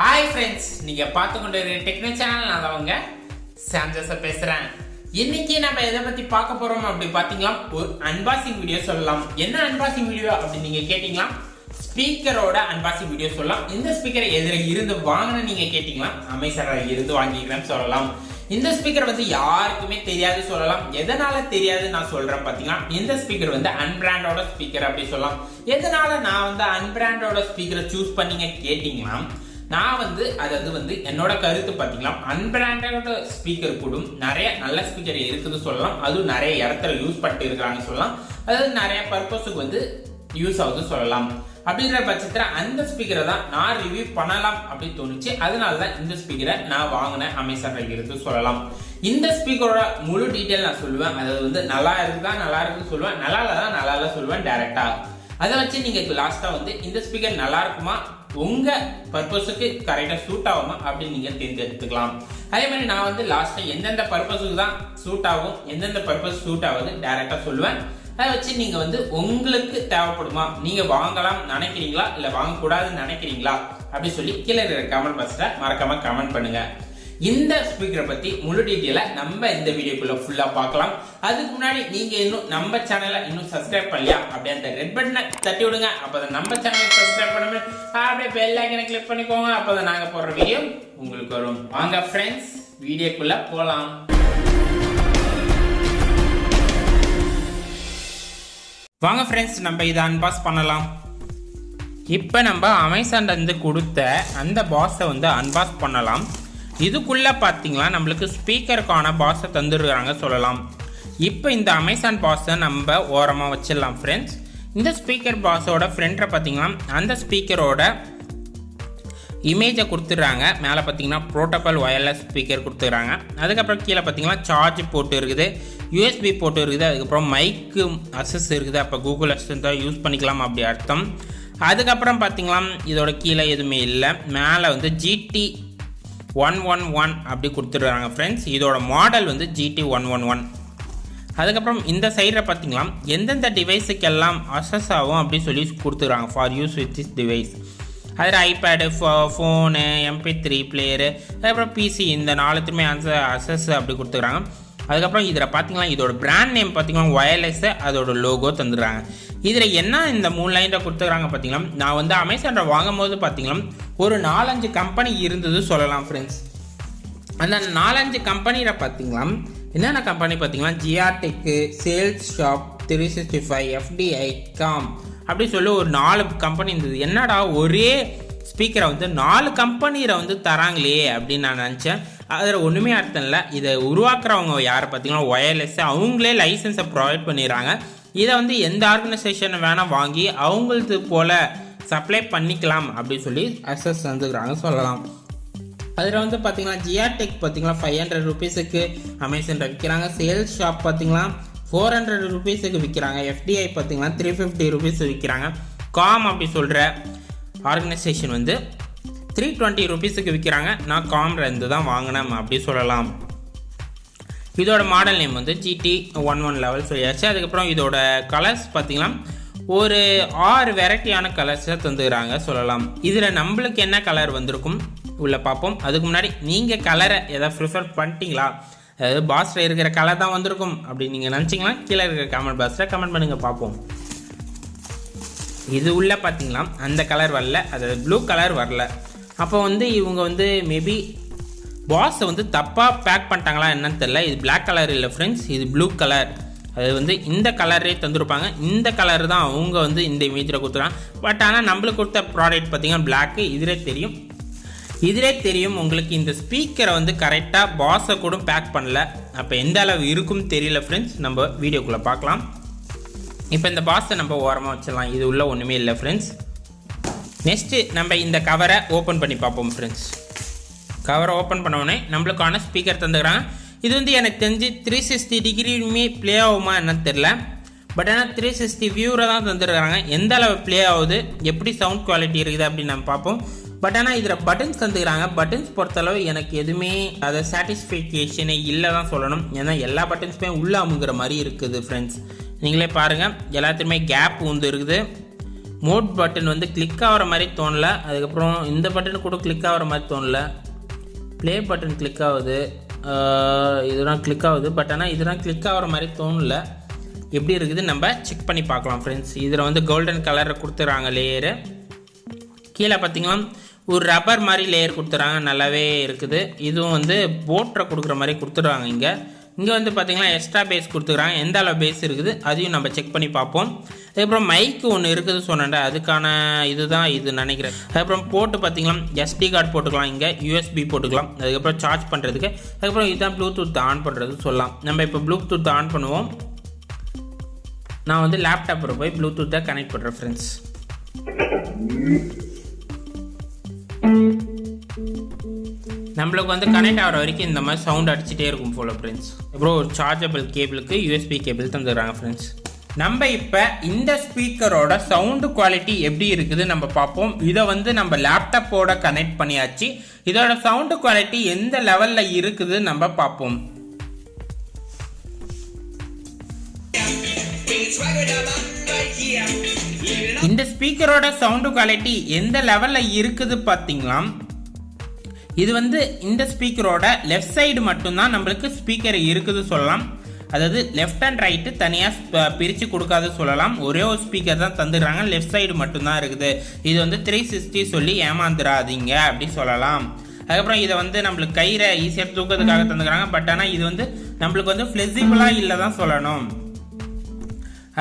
Hi friends, நீங்க பார்த்து கொண்டு இருக்கிற டெக்னோ சேனல் நான் அவங்க சாம்ஜஸ பேசுறேன். இன்னைக்கு நம்ம எதை பத்தி பார்க்க போறோம் அப்படி பாத்தீங்களா, ஒரு அன்பாக்சிங் வீடியோ சொல்லலாம். என்ன அன்பாக்சிங் வீடியோ அப்படி நீங்க கேட்டீங்களா, ஸ்பீக்கரோட அன்பாக்சிங் வீடியோ சொல்லலாம். இந்த ஸ்பீக்கரை எதிர இருந்து வாங்கின நீங்க கேட்டீங்களா, அமேசான்ல இருந்து வாங்கிக்கிறேன்னு சொல்லலாம். இந்த ஸ்பீக்கர் வந்து யாருக்குமே தெரியாது சொல்லலாம். எதனால தெரியாது நான் சொல்றேன் பாத்தீங்கன்னா, இந்த ஸ்பீக்கர் வந்து அன்பிராண்டோட ஸ்பீக்கர் அப்படி சொல்லலாம். எதனால நான் வந்து அன்பிராண்டோட ஸ்பீக்கரை சூஸ் பண்ணீங்க கேட்டீங்களா, நான் வந்து அதாவது வந்து என்னோட கருத்து பாத்தீங்களா, அன்பிராண்டோட ஸ்பீக்கர் கூட நிறைய நல்ல ஸ்பீக்கர் இருக்குது சொல்லலாம். அதுவும் நிறைய இடத்துல யூஸ் பண்ணிட்டு இருக்காங்கன்னு சொல்லலாம். அதாவது நிறைய பர்பஸுக்கு வந்து யூஸ் ஆகுது சொல்லலாம். அப்படிங்கிற பட்சத்தில் அந்த ஸ்பீக்கரை தான் நான் ரிவ்யூ பண்ணலாம் அப்படின்னு தோணுச்சு. அதனால தான் இந்த ஸ்பீக்கரை நான் வாங்கினேன் அமேசான்ல இருந்து சொல்லலாம். இந்த ஸ்பீக்கரோட முழு டீட்டெயில் நான் சொல்லுவேன். அதாவது வந்து நல்லா இருக்குன்னு சொல்லுவேன், நல்லா இல்ல சொல்லுவேன் டைரக்டா. அதை வச்சு நீங்க லாஸ்டா வந்து இந்த ஸ்பீக்கர் நல்லா இருக்குமா, உங்க பர்பஸுக்கு கரெக்டா சூட் ஆகுமா அப்படின்னு நீங்க தேர்ந்தெடுத்துக்கலாம். அதே மாதிரி நான் வந்து லாஸ்டா எந்தெந்த பர்பஸுக்கு தான் சூட் ஆகும், எந்தெந்த பர்பஸ் சூட் ஆகுது டைரக்டா சொல்லுவேன். அதை வச்சு நீங்க வந்து உங்களுக்கு தேவைப்படுமா, நீங்க வாங்கலாம் நினைக்கிறீங்களா இல்ல வாங்க கூடாதுன்னு நினைக்கிறீங்களா அப்படி சொல்லி கீழே இருக்கிற கமெண்ட் பாக்ஸ்ல மறக்காம கமெண்ட் பண்ணுங்க. இந்த ஸ்பீக்கரை பத்தி முழு டீட்டெயில நம்ம இந்த வீடியோக்குள்ள ஃபுல்லா பார்க்கலாம். அதுக்கு முன்னாடி நீங்க இன்னும் நம்ம சேனலை இன்னும் சப்ஸ்கிரைப் பண்ணலையா, அப்படியே அந்த ரெட் பட்டனை தட்டி விடுங்க. அப்பதான் நம்ம சேனலுக்கு சப்ஸ்கிரைப் பண்ணுங்க, அப்படியே பெல் ஐகானை கிளிக் பண்ணிக்கோங்க. அப்பதான் நாங்க போடுற வீடியோ உங்களுக்கு வரும். வாங்க ஃப்ரெண்ட்ஸ், வீடியோக்குள்ள போலாம். வாங்க ஃப்ரெண்ட்ஸ், நம்ம இதை அன்பாக்ஸ் பண்ணலாம். இப்போ நம்ம அமேசான்ல இருந்து கொடுத்த அந்த பாக்ஸை வந்து அன்பாக்ஸ் பண்ணலாம். இதுக்குள்ள பார்த்தீங்களா நம்மளுக்கு ஸ்பீக்கருக்கான பாக்ஸை தந்துருக்காங்க சொல்லலாம். இப்போ இந்த அமேசான் பாக்ஸை நம்ம ஓரமாக வச்சிடலாம் ஃப்ரெண்ட்ஸ். இந்த ஸ்பீக்கர் பாக்ஸோட ஃப்ரண்ட்ல பார்த்தீங்கன்னா அந்த ஸ்பீக்கரோட இமேஜை கொடுத்துட்றாங்க. மேலே பார்த்தீங்கன்னா ப்ரோட்டோகால் ஒயர்லெஸ் ஸ்பீக்கர் கொடுத்துட்றாங்க. அதுக்கப்புறம் கீழே பார்த்தீங்கன்னா சார்ஜ் போட்டு இருக்குது, யூஎஸ்பி போட்டு இருக்குது, அதுக்கப்புறம் மைக்கு அசஸ் இருக்குது. அப்போ கூகுள் அசிஸ்டன்ட் தான் யூஸ் பண்ணிக்கலாம் அப்படி அர்த்தம். அதுக்கப்புறம் பார்த்தீங்கன்னா இதோட கீழே எதுவுமே இல்லை. மேலே வந்து GT 111 அப்படி கொடுத்துட்றாங்க ஃப்ரெண்ட்ஸ். இதோட மாடல் வந்து GT 111. அதுக்கப்புறம் இந்த சைடில் பார்த்தீங்கன்னா எந்தெந்த டிவைஸுக்கெல்லாம் அசஸ் ஆகும் அப்படி சொல்லி கொடுத்துட்றாங்க for use with this device. அதில் ஐபேடு, ஃபோனு, MP3 பிளேயரு, அதுக்கப்புறம் PC, இந்த நாலுத்துமே அசஸ் அப்படி கொடுத்துக்கிறாங்க. அதுக்கப்புறம் இதில் பார்த்தீங்கன்னா இதோட பிராண்ட் நேம் பார்த்தீங்கன்னா ஒயர்லெஸ்ஸு, அதோட லோகோ தந்துடுறாங்க. இதில் என்ன இந்த 3 லைனில் கொடுத்துக்கிறாங்க பார்த்தீங்கன்னா, நான் வந்து அமேசானில் வாங்கும் போது பார்த்தீங்கன்னா ஒரு 4-5 கம்பெனி இருந்தது சொல்லலாம் ஃப்ரெண்ட்ஸ். அந்த 4-5 கம்பெனியில் பார்த்தீங்கன்னா என்னென்ன கம்பெனி பார்த்தீங்கன்னா ஜிஆர்டெக்கு, சேல்ஸ் ஷாப், 365, FDI, காம் அப்படி சொல்லி ஒரு 4 கம்பெனி இருந்தது. என்னடா ஒரே ஸ்பீக்கரை வந்து 4 கம்பெனியில் வந்து தராங்களே அப்படின்னு நான் நினச்சேன். அதில் ஒன்றுமே அர்த்தம் இல்லை. இதை உருவாக்குறவங்க யார் பார்த்தீங்கன்னா ஒயர்லெஸ், அவங்களே லைசன்ஸை ப்ரொவைட் பண்ணிடுறாங்க. இதை வந்து எந்த ஆர்கனைசேஷன் வேணால் வாங்கி அவங்களுக்கு போல் சப்ளை பண்ணிக்கலாம் அப்படின்னு சொல்லி அசஸ் வந்துக்கிறாங்க சொல்லலாம். அதில் வந்து பார்த்தீங்கன்னா ஜிஆர்டெக் பார்த்தீங்கன்னா 500 ருபீஸுக்கு அமேசானில் விற்கிறாங்க. சேல்ஸ் ஷாப் பார்த்தீங்கன்னா 400 ருபீஸுக்கு விற்கிறாங்க. FDI பார்த்தீங்கன்னா 350 ருபீஸ் விற்கிறாங்க. காம் அப்படி சொல்கிற ஆர்கனைசேஷன் வந்து 320 ருபீஸுக்கு விற்கிறாங்க. நான் காம்ல இருந்து தான் வாங்கினேன் அப்படி சொல்லலாம். இதோட மாடல் நேம் வந்து GT 11 லெவல் சொல்லியாச்சு. அதுக்கப்புறம் இதோட கலர்ஸ் பார்த்தீங்கன்னா ஒரு 6 வெரைட்டியான கலர்ஸை தந்துக்கிறாங்க சொல்லலாம். இதில் நம்மளுக்கு என்ன கலர் வந்திருக்கும் உள்ள பார்ப்போம். அதுக்கு முன்னாடி நீங்கள் கலரை எதாவது ப்ரிஃபர் பண்ணிட்டீங்களா, அதாவது பாக்ஸில் இருக்கிற கலர் தான் வந்திருக்கும் அப்படின்னு நீங்கள் நினச்சிங்கன்னா கீழே இருக்கிற கமெண்ட் பாக்ஸில் கமெண்ட் பண்ணுங்கள் பார்ப்போம். இது உள்ள பார்த்தீங்கன்னா அந்த கலர் வரல, அதாவது ப்ளூ கலர் வரல. அப்போ வந்து இவங்க வந்து மேபி பாக்ஸை வந்து தப்பாக பேக் பண்ணிட்டாங்களா என்னன்னு தெரியல. இது பிளாக் கலர் இல்லை ஃப்ரெண்ட்ஸ், இது ப்ளூ கலர். அது வந்து இந்த கலரே தந்துருப்பாங்க. இந்த கலர் தான் அவங்க வந்து இந்த இமேஜில் கொடுத்துருக்காங்க. பட் ஆனால் நம்மளுக்கு கொடுத்த ப்ராடக்ட் பார்த்தீங்கன்னா பிளாக்கு. இதிலே தெரியும் உங்களுக்கு இந்த ஸ்பீக்கரை வந்து கரெக்டாக பாக்ஸை கூட பேக் பண்ணல. அப்போ எந்த அளவு இருக்குன்னு தெரியல ஃப்ரெண்ட்ஸ். நம்ம வீடியோக்குள்ளே பார்க்கலாம். இப்போ இந்த பாக்ஸை நம்ம ஓரமாக வச்சிடலாம். இது உள்ள ஒன்றுமே இல்லை ஃப்ரெண்ட்ஸ். நெக்ஸ்ட்டு நம்ம இந்த கவரை ஓப்பன் பண்ணி பார்ப்போம் ஃப்ரெண்ட்ஸ். கவரை ஓப்பன் பண்ணோடனே நம்மளுக்கான ஸ்பீக்கர் தந்துக்கிறாங்க. இது வந்து எனக்கு தெரிஞ்சு 360 டிகிரியுமே ப்ளே ஆகுமா என்னன்னு தெரில. பட் ஆனால் 360 வியூரை தான் தந்துருக்காங்க. எந்த அளவு ப்ளே ஆகுது, எப்படி சவுண்ட் குவாலிட்டி இருக்குது அப்படின்னு நம்ம பார்ப்போம். பட் ஆனால் இதில் பட்டன்ஸ் தந்துக்கிறாங்க. பட்டன்ஸ் பொறுத்தளவு எனக்கு எதுவுமே அதை சாட்டிஸ்ஃபிகேஷனே இல்லை தான் சொல்லணும். ஏன்னா எல்லா பட்டன்ஸுமே உள்ள அமுங்கிற மாதிரி இருக்குது ஃப்ரெண்ட்ஸ். நீங்களே பாருங்கள், எல்லாத்துலேயுமே கேப் வந்து இருக்குது. மோட் பட்டன் வந்து கிளிக் ஆகிற மாதிரி தோணல. அதுக்கப்புறம் இந்த பட்டன் கூட கிளிக் ஆகிற மாதிரி தோணல. ப்ளே பட்டன் கிளிக் ஆகுது, இதெல்லாம் கிளிக் ஆகுது, பட் ஆனால் இதெல்லாம் கிளிக் ஆகிற மாதிரி தோணல. எப்படி இருக்குது நம்ம செக் பண்ணி பார்க்கலாம் ஃப்ரெண்ட்ஸ். இதில் வந்து கோல்டன் கலரை கொடுத்துறாங்க லேயரு. கீழே பார்த்தீங்கன்னா ஒரு ரப்பர் மாதிரி லேயர் கொடுத்துறாங்க, நல்லாவே இருக்குது. இதுவும் வந்து போட்டரை கொடுக்குற மாதிரி கொடுத்துட்றாங்க. இங்கே வந்து பார்த்திங்கன்னா எக்ஸ்ட்ரா பேஸ் கொடுத்துக்கிறாங்க. எந்த அளவு பேஸ் இருக்குது அதையும் நம்ம செக் பண்ணி பார்ப்போம். அதுக்கப்புறம் மைக்கு ஒன்று இருக்குது சொன்னேன், அதுக்கான இதுதான் இது நினைக்கிறேன். அதுக்கப்புறம் போட்டு பார்த்திங்கன்னா எஸ்டி கார்டு போட்டுக்கலாம், இங்கே யூஎஸ்பி போட்டுக்கலாம். அதுக்கப்புறம் சார்ஜ் பண்ணுறதுக்கு. அதுக்கப்புறம் இதுதான் ப்ளூடூத் ஆன் பண்ணுறது சொல்லலாம். நம்ம இப்போ ப்ளூடூத் ஆன் பண்ணுவோம். நான் வந்து லேப்டாப்பில் போய் ப்ளூடூத்தை கனெக்ட் பண்ணுறேன் ஃப்ரெண்ட்ஸ். நம்மளுக்கு வந்து கனெக்ட் ஆகிற வரைக்கும் இந்த மாதிரி சவுண்ட் அடிச்சுட்டே இருக்கும் போல ஃப்ரெண்ட்ஸ். அப்புறம் ஒரு சார்ஜபிள் கேபிளுக்கு யூஎஸ்பி கேபிள் தந்துடுறாங்க ஃப்ரெண்ட்ஸ். நம்ம இப்போ இந்த ஸ்பீக்கரோட சவுண்டு குவாலிட்டி எப்படி இருக்குது நம்ம பார்ப்போம். இதை வந்து நம்ம லேப்டாப்போட கனெக்ட் பண்ணியாச்சு. இதோட சவுண்டு குவாலிட்டி எந்த லெவலில் இருக்குது நம்ம பார்ப்போம். இந்த ஸ்பீக்கரோட சவுண்டு குவாலிட்டி எந்த லெவலில் இருக்குது பார்த்தீங்களா. இது வந்து இந்த ஸ்பீக்கரோட லெஃப்ட் சைடு மட்டும்தான் நம்மளுக்கு ஸ்பீக்கர் இருக்குது சொல்லலாம். அதாவது லெஃப்ட் அண்ட் ரைட்டு தனியாக பிரித்து கொடுக்காது சொல்லலாம். ஒரே ஒரு ஸ்பீக்கர் தான் தந்துடுறாங்க, லெஃப்ட் சைடு மட்டும்தான் இருக்குது. இது வந்து 360 சொல்லி ஏமாந்துடாதீங்க அப்படி சொல்லலாம். அதுக்கப்புறம் இதை வந்து நம்மளுக்கு கயிறை ஈஸியாக தூக்கிறதுக்காக தந்துக்கிறாங்க. பட் ஆனால் இது வந்து நம்மளுக்கு வந்து ஃப்ளெக்சிபிளாக இல்லை தான் சொல்லணும்.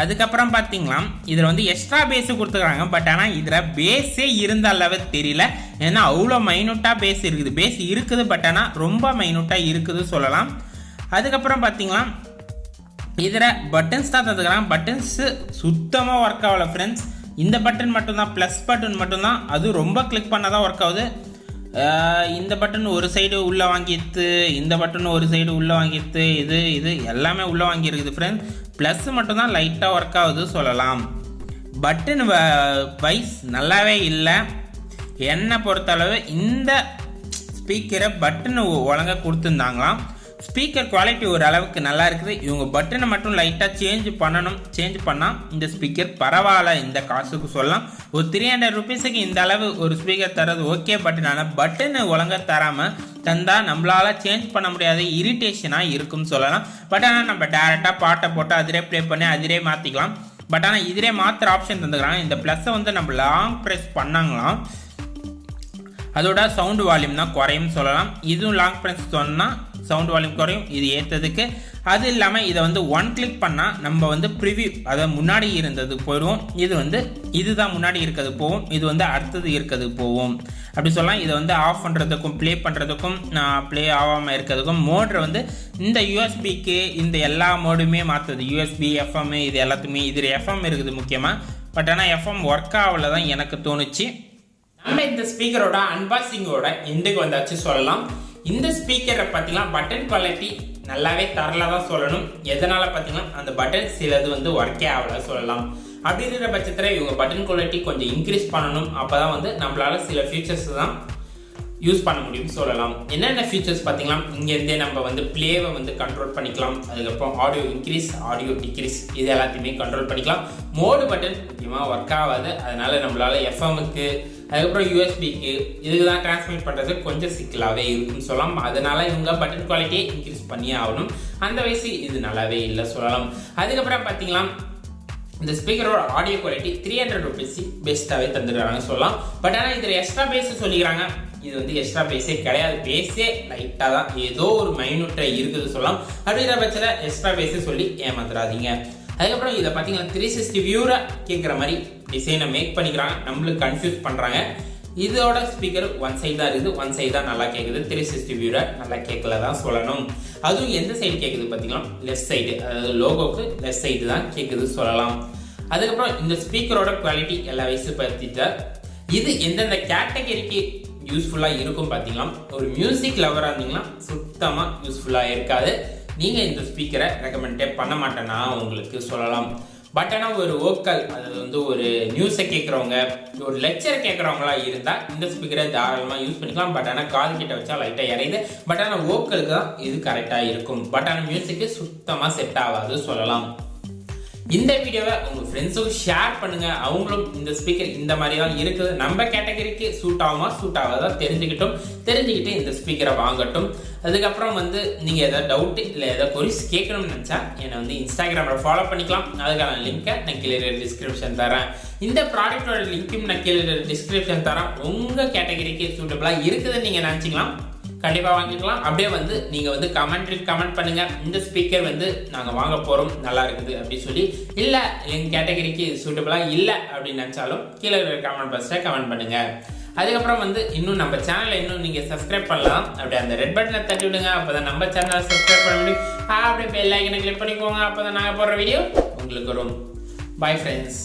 அதுக்கப்புறம் பார்த்தீங்களா இதில் வந்து எக்ஸ்ட்ரா பேஸு கொடுத்துக்கிறாங்க. பட் ஆனால் இதில் பேஸே இருந்த அளவு தெரியல. ஏன்னா அவ்வளோ மைனூட்டாக பேஸ் இருக்குது. பேஸ் இருக்குது பட் ஆனால் ரொம்ப மைனூட்டாக இருக்குது சொல்லலாம். அதுக்கப்புறம் பார்த்தீங்களா இதில் பட்டன்ஸ் தான் தந்துக்கிறாங்க. பட்டன்ஸு சுத்தமாக ஒர்க் ஆகலை ஃப்ரெண்ட்ஸ். இந்த பட்டன் மட்டும்தான், ப்ளஸ் பட்டன் மட்டும்தான், அது ரொம்ப கிளிக் பண்ணால் தான் ஒர்க் ஆகுது. இந்த பட்டன் ஒரு சைடு உள்ளே வாங்கிடுது, இந்த பட்டன் ஒரு சைடு உள்ளே வாங்கிடுது, இது எல்லாமே உள்ளே வாங்கியிருக்குது ஃப்ரெண்ட்ஸ். ப்ளஸ் மட்டும்தான் லைட்டாக ஒர்க் ஆகுது சொல்லலாம். பட்டன் வைஸ் நல்லாவே இல்லை. என்னை பொறுத்தளவு இந்த ஸ்பீக்கரை பட்டன் ஒழுங்காக கொடுத்துருந்தாங்களாம். ஸ்பீக்கர் குவாலிட்டி ஒரு அளவுக்கு நல்லா இருக்குது. இவங்க பட்டனை மட்டும் லைட்டாக சேஞ்ச் பண்ணணும். சேஞ்ச் பண்ணால் இந்த ஸ்பீக்கர் பரவாயில்ல, இந்த காசுக்கு சொல்லலாம். ஒரு 300 ருபீஸுக்கு இந்த அளவு ஒரு ஸ்பீக்கர் தரது ஓகே. பட் ஆனால் பட்டனை ஒழுங்காக தராமல் தந்தால் நம்மளால் சேஞ்ச் பண்ண முடியாது, இரிட்டேஷனாக இருக்குன்னு சொல்லலாம். பட் ஆனால் நம்ம டேரெக்டாக பாட்டை போட்டு அதிலே ப்ளே பண்ணி அதிலே மாற்றிக்கலாம். பட் ஆனால் இதிலே மாற்றுற ஆப்ஷன் தந்துக்கிறாங்க. இந்த ப்ளஸ்ஸை வந்து நம்ம லாங் ப்ரெஸ் பண்ணாங்களாம், அதோட சவுண்டு வால்யூம் தான் குறையும் சொல்லலாம். இதுவும் லாங் ப்ரெஸ் சொன்னால் சவுண்ட் வால்யூம் குறையும் இது ஏற்றதுக்கு. அது இல்லாமல் இதை வந்து ஒன் கிளிக் பண்ணால் நம்ம வந்து ப்ரிவியூ, அதை முன்னாடி இருந்தது போயிடுவோம். இது வந்து இதுதான் முன்னாடி இருக்கிறது போவோம், இது வந்து அடுத்தது இருக்கிறது போவோம் அப்படி சொல்லலாம். இதை வந்து ஆஃப் பண்ணுறதுக்கும் ப்ளே பண்ணுறதுக்கும் ப்ளே ஆகாமல் இருக்கிறதுக்கும் மோட்ரை வந்து இந்த யூஎஸ்பிக்கு இந்த எல்லா மோடுமே மாற்றுது. யூஎஸ்பி, எஃப்எம் இது எல்லாத்துமே. இதில் எஃப்எம் இருக்குது முக்கியமாக. பட் ஆனால் எஃப்எம் ஒர்க் ஆகல தான் எனக்கு தோணுச்சு. நம்ம இந்த ஸ்பீக்கரோட அன்பாக்சிங்கோட எண்டுக்கு வந்தாச்சு சொல்லலாம். இந்த ஸ்பீக்கரை பார்த்தீங்கன்னா பட்டன் குவாலிட்டி நல்லாவே தரல தான் சொல்லணும். எதனால் பார்த்தீங்கன்னா அந்த பட்டன் சிலது வந்து ஒர்க்கே ஆகல சொல்லலாம். அப்படி இருக்கிற பட்சத்தில் இவங்க பட்டன் குவாலிட்டி கொஞ்சம் இன்க்ரீஸ் பண்ணணும். அப்போ தான் வந்து நம்மளால சில ஃபீச்சர்ஸ் தான் யூஸ் பண்ண முடியும் சொல்லலாம். என்னென்ன ஃபீச்சர்ஸ் பார்த்தீங்கன்னா இங்கேருந்தே நம்ம வந்து ப்ளேவை வந்து கண்ட்ரோல் பண்ணிக்கலாம். அதுக்கப்புறம் ஆடியோ இன்க்ரீஸ், ஆடியோ டிக்ரீஸ் இது எல்லாத்தையுமே கண்ட்ரோல் பண்ணிக்கலாம். மோடு பட்டன் முக்கியமாக ஒர்க் ஆகாது. அதனால் நம்மளால் எஃப்எம்முக்கு அதுக்கப்புறம் யூஎஸ்பிக்கு இதுக்கு தான் டிரான்ஸ்மிட் பண்ணுறது கொஞ்சம் சிக்கலாகவே இருக்குன்னு சொல்லலாம். அதனால் இவங்க பட்டன் குவாலிட்டியை இன்க்ரீஸ் பண்ணியே ஆகணும். அந்த வயசு இது நல்லாவே இல்லை சொல்லலாம். அதுக்கப்புறம் பார்த்தீங்கன்னா இந்த ஸ்பீக்கரோட ஆடியோ குவாலிட்டி 300 ருபீஸ் பெஸ்ட்டாகவே தந்துடுறாங்க சொல்லலாம். பட் ஆனால் இதில் எக்ஸ்ட்ரா பேஸ் சொல்லிக்கிறாங்க. இது வந்து எக்ஸ்ட்ரா பேஸே கிடையாது. பேஸே லைட்டாக தான் ஏதோ ஒரு மைனூட்டாக இருக்குது சொல்லலாம். அப்படிங்கிற பட்சத்தில் எக்ஸ்ட்ரா பேஸே சொல்லி ஏமாத்துறாதீங்க. அதுக்கப்புறம் இதை பார்த்தீங்கன்னா 360 வியூரை கேட்குற மாதிரி டிசைனை மேக் பண்ணிக்கிறாங்க. நம்மளுக்கு கன்ஃபியூஸ் பண்ணுறாங்க. இதோட ஸ்பீக்கர் ஒன் சைடு தான் இருக்குது, ஒன் சைடு தான் நல்லா கேட்குது. 360 வியூரை நல்லா கேட்கல தான் சொல்லணும். அதுவும் எந்த சைடு கேட்குது பார்த்தீங்கன்னா லெஃப்ட் சைடு, அதாவது லோகோக்கு லெஃப்ட் சைடு தான் கேட்குது சொல்லலாம். அதுக்கப்புறம் இந்த ஸ்பீக்கரோட குவாலிட்டி எல்லா வயசு பற்றிட்டு இது எந்தெந்த கேட்டகரிக்கு யூஸ்ஃபுல்லாக இருக்கும் பார்த்தீங்கன்னா ஒரு மியூசிக் லவராக இருந்தீங்கன்னா சுத்தமாக யூஸ்ஃபுல்லாக இருக்காது. நீங்கள் இந்த ஸ்பீக்கரை ரெக்கமெண்டே பண்ண மாட்டேன்னா உங்களுக்கு சொல்லலாம். பட் ஆனால் ஒரு வோக்கல், அது வந்து ஒரு நியூஸை கேட்குறவங்க, ஒரு லெக்சர் கேட்குறவங்களா இருந்தால் இந்த ஸ்பீக்கரை தாராளமாக யூஸ் பண்ணிக்கலாம். பட் ஆனால் காது கிட்ட வச்சா லைட்டாக இறையுது. பட் ஆனால் வோக்கலுக்கு தான் இது கரெக்டாக இருக்கும். பட் ஆனால் மியூசிக்கு சுத்தமாக செட் ஆகாது சொல்லலாம். இந்த வீடியோவை உங்கள் ஃப்ரெண்ட்ஸுக்கு ஷேர் பண்ணுங்கள். அவங்களும் இந்த ஸ்பீக்கர் இந்த மாதிரி தான் இருக்குது, நம்ம கேட்டகரிக்கு சூட் ஆகுமா சூட் ஆகாதா தெரிஞ்சுக்கிட்டு இந்த ஸ்பீக்கரை வாங்கட்டும். அதுக்கப்புறம் நீங்கள் எதாவது டவுட் இல்லை எதாவது கொரிஸ் கேட்கணும்னு நினச்சா என்னை இன்ஸ்டாகிராமில் ஃபாலோ பண்ணிக்கலாம். அதுக்கான லிங்க்கை நான் கீழே டிஸ்கிரிப்ஷன் தரேன். இந்த ப்ராடக்டோட லிங்க்கும் நான் கீழே டிஸ்கிரிப்ஷன் தரேன். உங்கள் கேட்டகரிக்கு சூட்டபிளாக இருக்குதுன்னு நீங்கள் நினச்சிக்கலாம், கண்டிப்பாக வாங்கிக்கலாம். அப்படியே நீங்கள் கமெண்ட் பண்ணுங்கள், இந்த ஸ்பீக்கர் நாங்கள் வாங்க போகிறோம் நல்லா இருக்குது அப்படின்னு சொல்லி. இல்லை எங்கள் கேட்டகரிக்கு சூட்டபிளாக இல்லை அப்படின்னு நினச்சாலும் கீழே கமெண்ட் பாக்ஸில் கமெண்ட் பண்ணுங்கள். அதுக்கப்புறம் இன்னும் நம்ம சேனலை இன்னும் நீங்கள் சப்ஸ்கிரைப் பண்ணலாம். அப்படியே அந்த ரெட் பட்டனை தட்டி விடுங்க, அப்போ தான் நம்ம சேனலை சப்ஸ்கிரைப் பண்ண முடியும். அப்படியே பெல் ஐக்கனை கிளிக் பண்ணிக்கோங்க, அப்போ தான் நாங்கள் போடுற வீடியோ உங்களுக்கு வரும். Bye friends.